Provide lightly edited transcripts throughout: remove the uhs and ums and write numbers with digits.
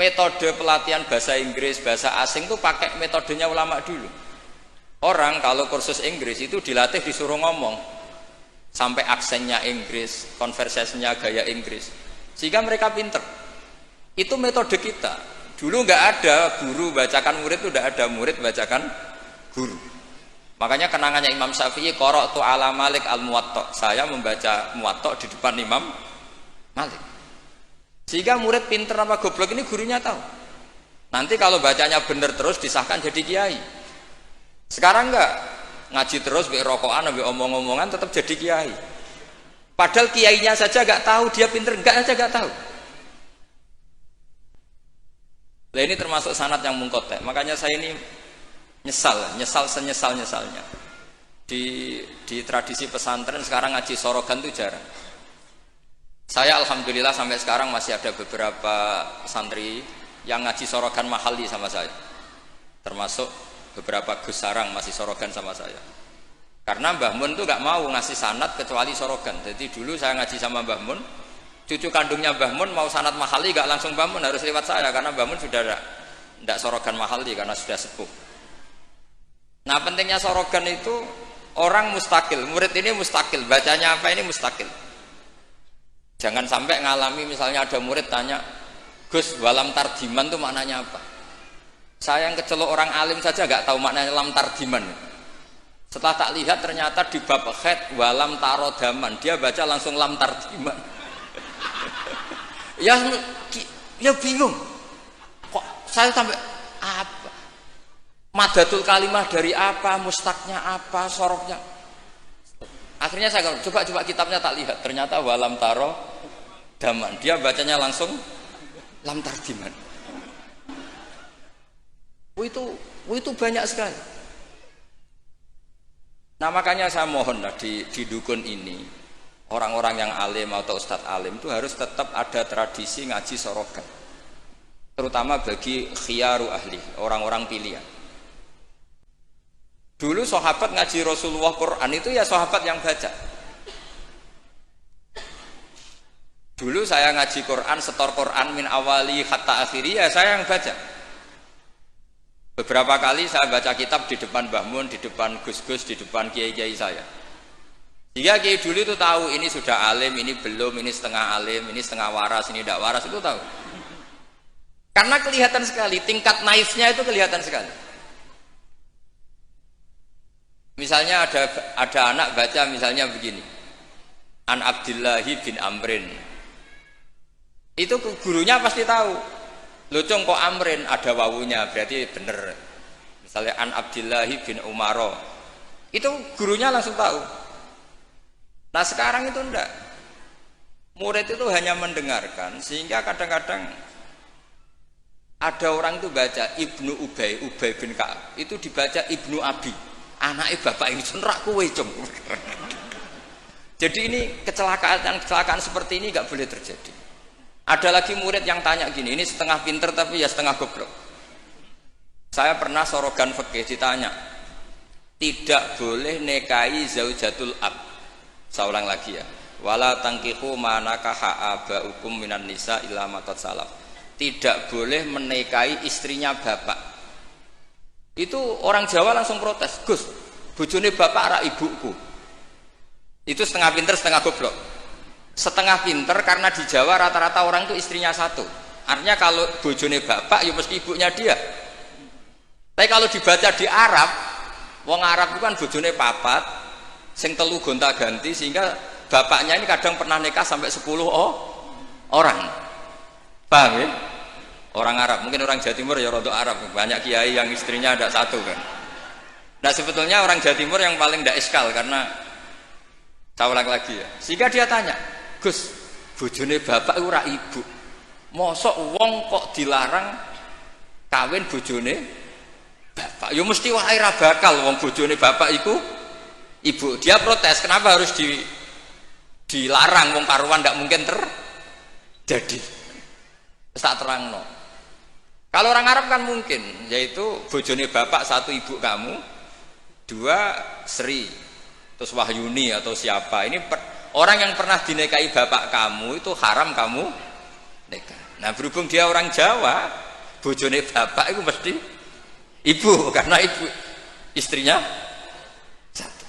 metode pelatihan bahasa Inggris, bahasa asing itu pakai metodenya ulama dulu. Orang kalau kursus Inggris itu dilatih disuruh ngomong sampai aksennya Inggris, konversasinya gaya Inggris, sehingga mereka pinter. Itu metode kita. Dulu nggak ada guru bacakan murid, itu nggak ada murid bacakan guru. Makanya kenangannya Imam Syafi'i, qara'tu ala Malik al-Muwatta, saya membaca Muwatta di depan Imam Malik. Sehingga murid pinter apa goblok ini gurunya tahu. Nanti kalau bacanya bener terus disahkan jadi kiai. Sekarang enggak, ngaji terus mbek rokokan mbek omong-omongan tetap jadi kiai. Padahal kiainya saja enggak tahu dia pinter, enggak aja enggak tahu. Nah ini termasuk sanad yang mungkotek. Makanya saya ini nyesal senyesal-nyesalnya. Di tradisi pesantren sekarang ngaji sorogan itu jarang. Saya alhamdulillah sampai sekarang masih ada beberapa santri yang ngaji sorogan mahali sama saya. Termasuk beberapa Gus Sarang masih sorogan sama saya. Karena Mbah Mun tuh gak mau ngasih sanad kecuali sorogan. Jadi dulu saya ngaji sama Mbah Mun, cucu kandungnya Mbah Mun mau sanad mahali gak langsung Mbah Mun, harus lewat saya karena Mbah Mun sudah tidak sorogan mahali karena sudah sepuh. Nah pentingnya sorogan itu orang mustakil, murid ini mustakil, bacanya apa ini mustakil. Jangan sampai ngalami misalnya ada murid tanya, Gus walam tardiman itu maknanya apa? Saya yang kecelok orang alim saja nggak tahu maknanya lam tardiman. Setelah tak lihat ternyata di bab khed walam tarodaman dia baca langsung lam tardiman. ya bingung. Kok saya sampai apa? Madatul kalimah dari apa, mustaknya apa, soroknya. Akhirnya saya coba kitabnya tak lihat, ternyata walam taro daman. Dia bacanya langsung lam tardiman. Itu banyak sekali. Nah makanya saya mohonlah di dukun ini orang-orang yang alim atau ustadz alim itu harus tetap ada tradisi ngaji sorogan, terutama bagi khiyaru ahli, orang-orang pilihan. Dulu sahabat ngaji Rasulullah Quran itu ya sahabat yang baca. Dulu saya ngaji Quran, setor Quran min awali hatta akhiri ya saya yang baca. Beberapa kali saya baca kitab di depan Mbah Mun, di depan Gus-Gus, di depan kiai-kiai saya. Jika kiai dulu itu tahu ini sudah alim, ini belum, ini setengah alim, ini setengah waras, ini tidak waras, itu tahu. Karena kelihatan sekali, tingkat naifnya itu kelihatan sekali. Misalnya ada anak baca misalnya begini, An Abdillahi bin Amrin. Itu gurunya pasti tahu. Lucung kok Amrin ada wawunya berarti bener. Misalnya An Abdillahi bin Umaro, itu gurunya langsung tahu. Nah sekarang itu enggak. Murid itu hanya mendengarkan, sehingga kadang-kadang ada orang itu baca Ibnu Ubay bin Ka'ab, itu dibaca Ibnu Abi, anaknya bapak ini senerak kowe cung. Jadi ini kecelakaan seperti ini nggak boleh terjadi. Ada lagi murid yang tanya gini, ini setengah pinter tapi ya setengah goblok. Saya pernah sorogan fikih ditanya, tidak boleh nikahi zaujatul ab. Saya ulang lagi ya, wala tangkihu manakaha abaukum minan nisa illa matat salaf. Tidak boleh menikahi istrinya bapak. Itu orang Jawa langsung protes, Gus, bojone bapak ara ibuku. Itu setengah pinter setengah goblok. Setengah pinter karena di Jawa rata-rata orang itu istrinya satu. Artinya kalau bojone bapak ya mesti ibunya dia. Tapi kalau dibaca di Arab, wong Arab itu kan bojone papat, sing telu gonta-ganti, sehingga bapaknya ini kadang pernah nikah sampai 10 orang. Paham ya? Orang Arab, mungkin orang Jawa Timur ya rodok Arab, banyak kiai yang istrinya ada satu kan. Nah sebetulnya orang Jawa Timur yang paling tidak iskal karena saya ulang lagi ya. Sehingga dia tanya, Gus, bojone bapak ora ibu. Mosok wong kok dilarang kawin bojone bapak? Ya mesti wae ra bakal wong bojone bapak iku ibu. Dia protes, kenapa harus dilarang wong karuan ndak mungkin terjadi. Tak terangno. Kalau orang Arab kan mungkin, yaitu bojone bapak satu ibu kamu, dua Sri, terus Wahyuni atau siapa. Ini orang yang pernah dinikahi bapak kamu itu haram kamu nikah. Nah berhubung dia orang Jawa, bojone bapak itu mesti ibu, karena ibu istrinya satu.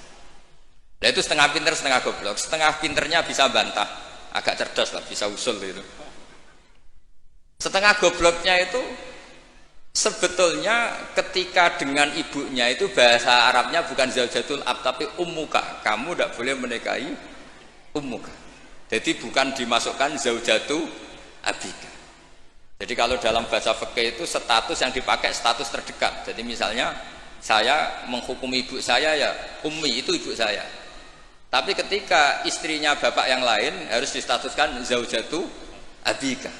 Nah itu setengah pinter setengah goblok. Setengah pinternya bisa bantah, agak cerdas lah, bisa usul gitu. Setengah gobloknya itu sebetulnya ketika dengan ibunya itu bahasa Arabnya bukan zaujatul ab tapi ummuka. Kamu tidak boleh menikahi ummuka. Jadi bukan dimasukkan zaujatu abika. Jadi kalau dalam bahasa fikih itu status yang dipakai status terdekat. Jadi misalnya saya menghukumi ibu saya ya ummi, itu ibu saya. Tapi ketika istrinya bapak yang lain harus distatuskan zaujatu abika.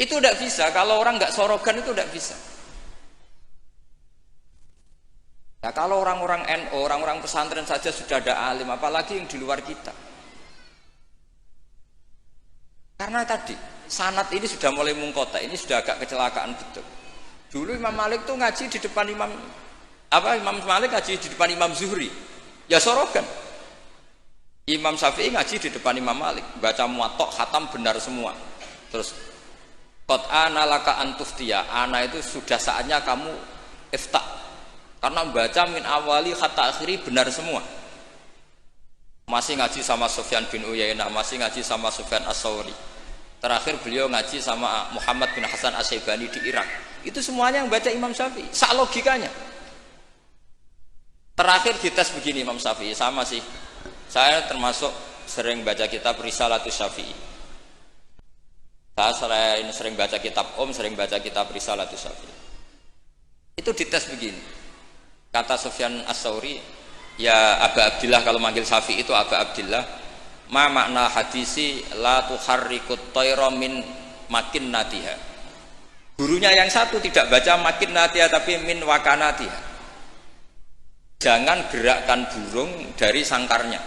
Itu tidak bisa, kalau orang nggak sorogan itu tidak bisa. Nah kalau orang-orang NU, orang-orang pesantren saja sudah ada alim, apalagi yang di luar kita. Karena tadi sanad ini sudah mulai mungkota, ini sudah agak kecelakaan betul. Dulu Imam Malik tuh ngaji di depan Imam Malik ngaji di depan Imam Zuhri, ya sorogan. Imam Syafi'i ngaji di depan Imam Malik, baca muwatta khatam benar semua. Terus qad ana laka antuftiya, ana itu sudah saatnya kamu ifta. Karena baca min awali hatta akhiri benar semua. Masih ngaji sama Sufyan bin Uyainah, masih ngaji sama Sufyan As-Sawri. Terakhir beliau ngaji sama Muhammad bin Hasan As-Syaibani di Irak. Itu semuanya yang baca Imam Syafi'i, sak logikanya. Terakhir dites begini Imam Syafi'i, sama sih. Saya termasuk sering baca kitab Risalatus Syafi'i. Saya sering baca kitab sering baca kitab Risalatus Syafi'i. Itu dites begini. Kata Sufyan As-Sawri, ya Aba Abdillah, kalau manggil Syafi'i itu Aba Abdillah, ma makna hadisi la tuharrikut tayra min makin natiha. Gurunya yang satu tidak baca makin natiha tapi min wakanatiha. Jangan gerakkan burung dari sangkarnya.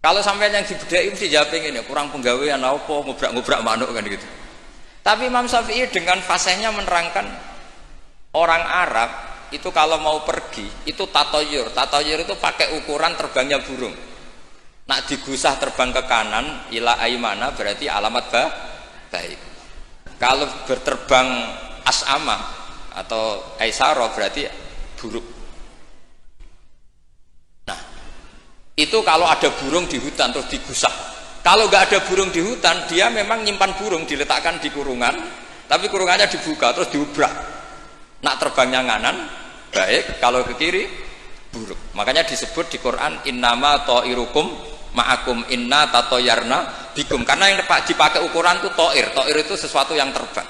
Kalau sampai yang dibedai mesti jawab ini kurang penggawean apa ngobrak-ngobrak manuk kan gitu. Tapi Imam Syafi'i dengan fasihnya menerangkan orang Arab itu kalau mau pergi itu tatoyur itu pakai ukuran terbangnya burung. Nak digusah terbang ke kanan ila aimana berarti alamat baik. Kalau berterbang as'ama atau aisaro berarti buruk. Nah itu kalau ada burung di hutan terus digusah. Kalau nggak ada burung di hutan dia memang nyimpan burung diletakkan di kurungan, tapi kurungannya dibuka terus diubrak. Nak terbangnya nganan baik, kalau ke kiri buruk. Makanya disebut di Quran innama ta'irukum ma'akum inna tatoyarna bikum, karena yang dipakai ukuran itu to'ir itu sesuatu yang terbang.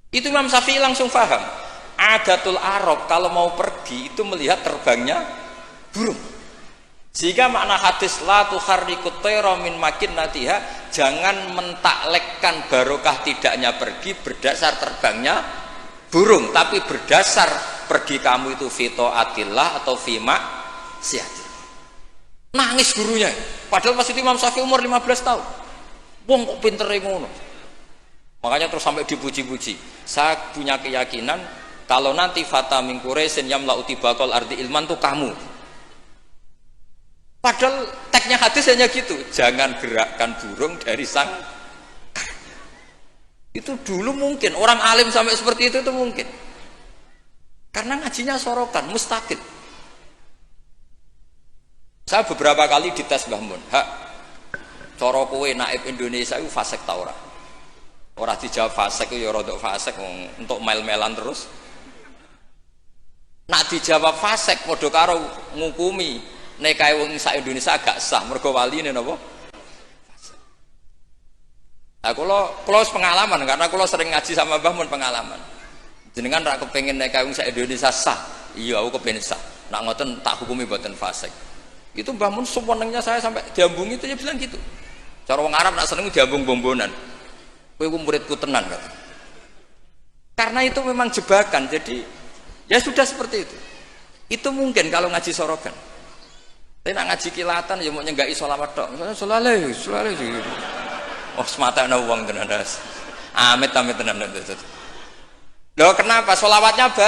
Itu Imam Syafi'i langsung paham adatul Arab kalau mau pergi itu melihat terbangnya burung, sehingga makna hadis la tuharrikut tayra min makin natiha, jangan mentaklekkan barokah tidaknya pergi berdasar terbangnya burung, tapi berdasar pergi kamu itu fitoatillah atau fima siatillah. Nangis gurunya, padahal pas itu Imam Syafi'i umur 15 tahun. Wong kok pinter ngono. Makanya terus sampai dipuji-puji. Saya punya keyakinan kalau nanti fata min Quraisyin yamla'u tibaqal ardi ilman tuh kamu. Padahal teksnya hadis hanya gitu, jangan gerakkan burung dari sang. Itu dulu mungkin orang alim sampai seperti itu mungkin. Karena ngajinya sorokan, mustaqil. Saya beberapa kali dites Mbah Mun, hak cara kowe naib Indonesia itu fasik ta ora? Ora dijawab fasik ya rodok fasik untuk mel-melan terus. Nak dijawab fasik padha karo ngukumi nek kae wong sak Indonesia agak sah mergo waline napa? Fasik. Nah kula pengalaman karena kula sering ngaji sama Mbah Mun pengalaman. Jenengan ra kepengin nek kae wong sak Indonesia sah. Iya aku kepengin sah. Nak ngoten tak hukumi mboten fasik. Itu Mbah Mun sewenengnya saya sampai diambung itu dia bilang gitu. Cara wong Arab nak seneng diambung bombonan. Kowe muridku tenan kata. Karena itu memang jebakan. Jadi ya sudah seperti itu. Itu mungkin kalau ngaji sorogan. Tapi nak ngaji kilatan ya mau nyenggaki sholawat tok. Misalnya sholale. Oh semata ana wong tenan. Amit tenan. Loh kenapa sholawatnya baik?